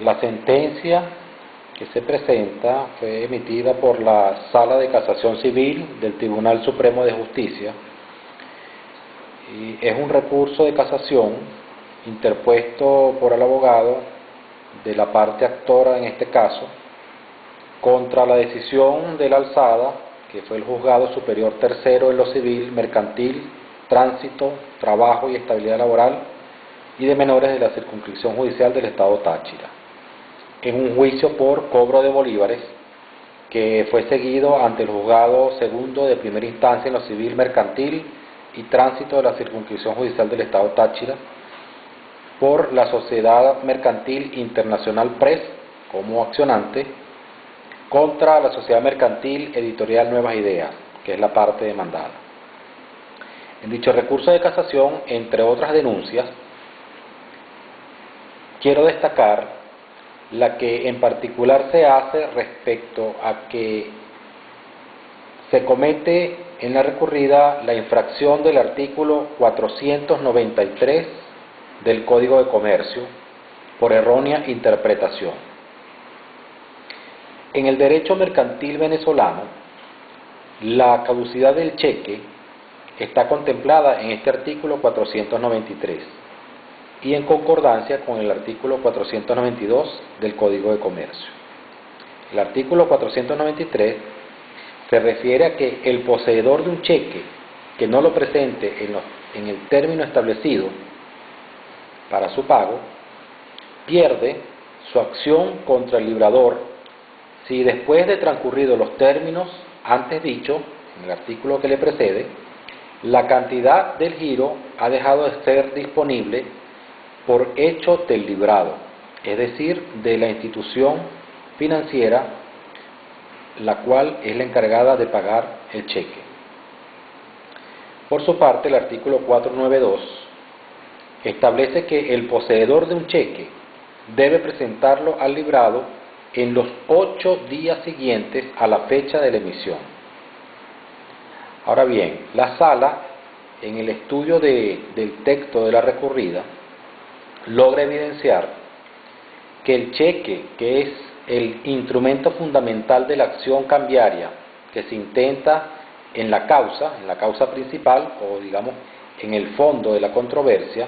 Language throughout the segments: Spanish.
La sentencia que se presenta fue emitida por la Sala de Casación Civil del Tribunal Supremo de Justicia y es un recurso de casación interpuesto por el abogado de la parte actora en este caso contra la decisión de la alzada, que fue el Juzgado Superior Tercero en lo civil, mercantil, tránsito, trabajo y estabilidad laboral y de menores de la circunscripción judicial del Estado Táchira, en un juicio por cobro de bolívares que fue seguido ante el Juzgado Segundo de Primera Instancia en lo civil, mercantil y tránsito de la circunscripción judicial del Estado Táchira por la Sociedad Mercantil Internacional Press como accionante contra la Sociedad Mercantil Editorial Nuevas Ideas, que es la parte demandada. En dicho recurso de casación, entre otras denuncias, quiero destacar la que en particular se hace respecto a que se comete en la recurrida la infracción del artículo 493 del Código de Comercio por errónea interpretación. En el derecho mercantil venezolano, la caducidad del cheque está contemplada en este artículo 493 y en concordancia con el artículo 492 del Código de Comercio. El artículo 493 se refiere a que el poseedor de un cheque que no lo presente en el término establecido para su pago, pierde su acción contra el librador si después de transcurridos los términos antes dichos, en el artículo que le precede, la cantidad del giro ha dejado de ser disponible por hecho del librado, es decir, de la institución financiera la cual es la encargada de pagar el cheque. Por su parte, el artículo 492 establece que el poseedor de un cheque debe presentarlo al librado en los 8 días siguientes a la fecha de la emisión. Ahora bien, la Sala, en el estudio del texto de la recurrida, logra evidenciar que el cheque, que es el instrumento fundamental de la acción cambiaria que se intenta en la causa principal, o digamos en el fondo de la controversia,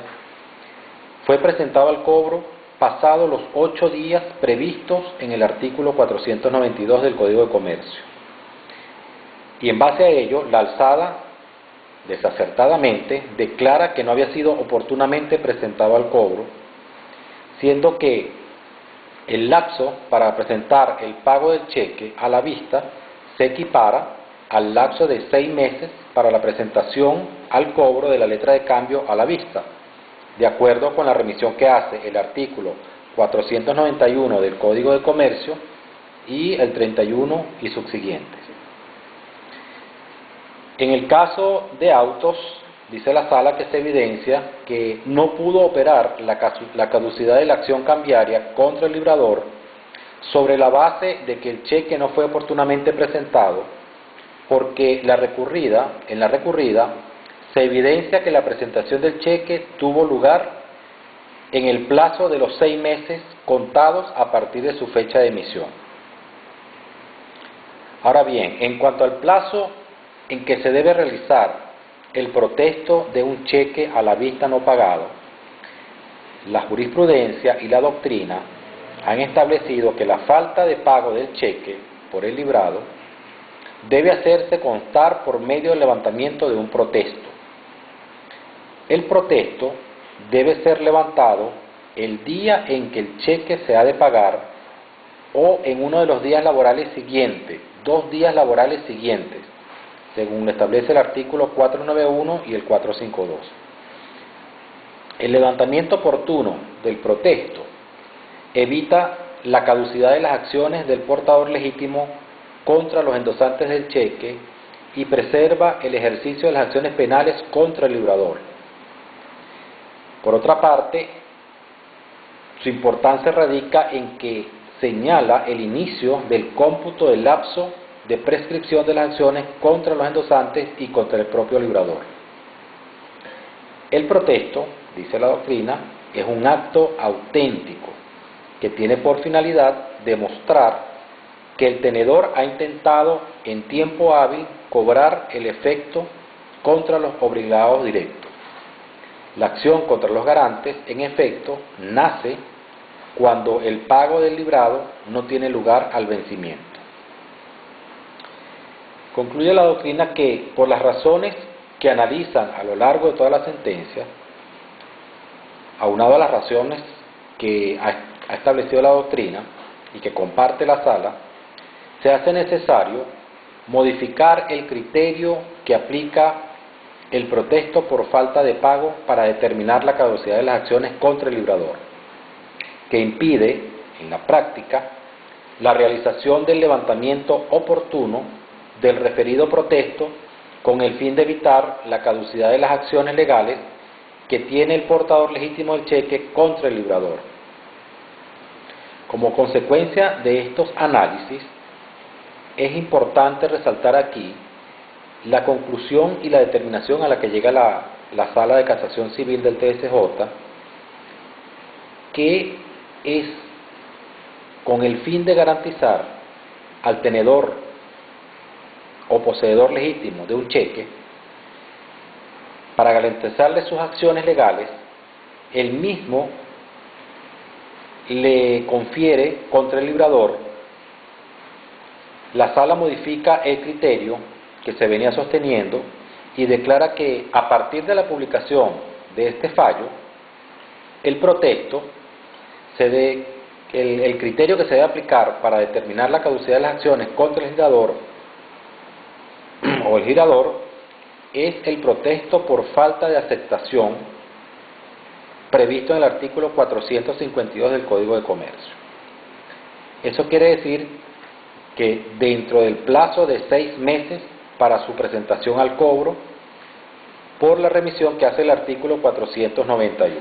fue presentado al cobro pasados los 8 días previstos en el artículo 492 del Código de Comercio. Y en base a ello, la alzada, desacertadamente, declara que no había sido oportunamente presentado al cobro, siendo que el lapso para presentar el pago del cheque a la vista se equipara al lapso de 6 meses para la presentación al cobro de la letra de cambio a la vista, de acuerdo con la remisión que hace el artículo 491 del Código de Comercio y el 31 y subsiguientes. En el caso de autos, dice la Sala que se evidencia que no pudo operar la caducidad de la acción cambiaria contra el librador sobre la base de que el cheque no fue oportunamente presentado, porque en la recurrida se evidencia que la presentación del cheque tuvo lugar en el plazo de los 6 meses contados a partir de su fecha de emisión. Ahora bien, en cuanto al plazo en que se debe realizar el protesto de un cheque a la vista no pagado, la jurisprudencia y la doctrina han establecido que la falta de pago del cheque por el librado debe hacerse constar por medio del levantamiento de un protesto. El protesto debe ser levantado el día en que el cheque se ha de pagar o en uno de los días laborales siguientes, 2 días laborales siguientes, según lo establece el artículo 491 y el 452. El levantamiento oportuno del protesto evita la caducidad de las acciones del portador legítimo contra los endosantes del cheque y preserva el ejercicio de las acciones penales contra el librador. Por otra parte, su importancia radica en que señala el inicio del cómputo del lapso de prescripción de las acciones contra los endosantes y contra el propio librador. El protesto, dice la doctrina, es un acto auténtico que tiene por finalidad demostrar que el tenedor ha intentado en tiempo hábil cobrar el efecto contra los obligados directos. La acción contra los garantes, en efecto, nace cuando el pago del librado no tiene lugar al vencimiento. Concluye la doctrina que, por las razones que analizan a lo largo de toda la sentencia, aunado a las razones que ha establecido la doctrina y que comparte la sala, se hace necesario modificar el criterio que aplica el protesto por falta de pago para determinar la caducidad de las acciones contra el librador, que impide, en la práctica, la realización del levantamiento oportuno del referido protesto con el fin de evitar la caducidad de las acciones legales que tiene el portador legítimo del cheque contra el librador. Como consecuencia de estos análisis, es importante resaltar aquí la conclusión y la determinación a la que llega la Sala de Casación Civil del TSJ, que es con el fin de garantizar al tenedor o poseedor legítimo de un cheque, para garantizarle sus acciones legales, el mismo le confiere contra el librador. La sala modifica el criterio que se venía sosteniendo y declara que a partir de la publicación de este fallo, el protesto, el criterio que se debe aplicar para determinar la caducidad de las acciones contra el girador o el girador es el protesto por falta de aceptación previsto en el artículo 452 del Código de Comercio. Eso quiere decir que dentro del plazo de 6 meses para su presentación al cobro por la remisión que hace el artículo 491.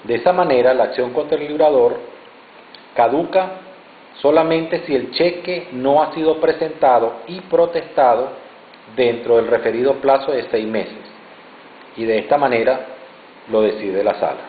De esa manera, la acción contra el librador caduca solamente si el cheque no ha sido presentado y protestado dentro del referido plazo de 6 meses, y de esta manera lo decide la sala.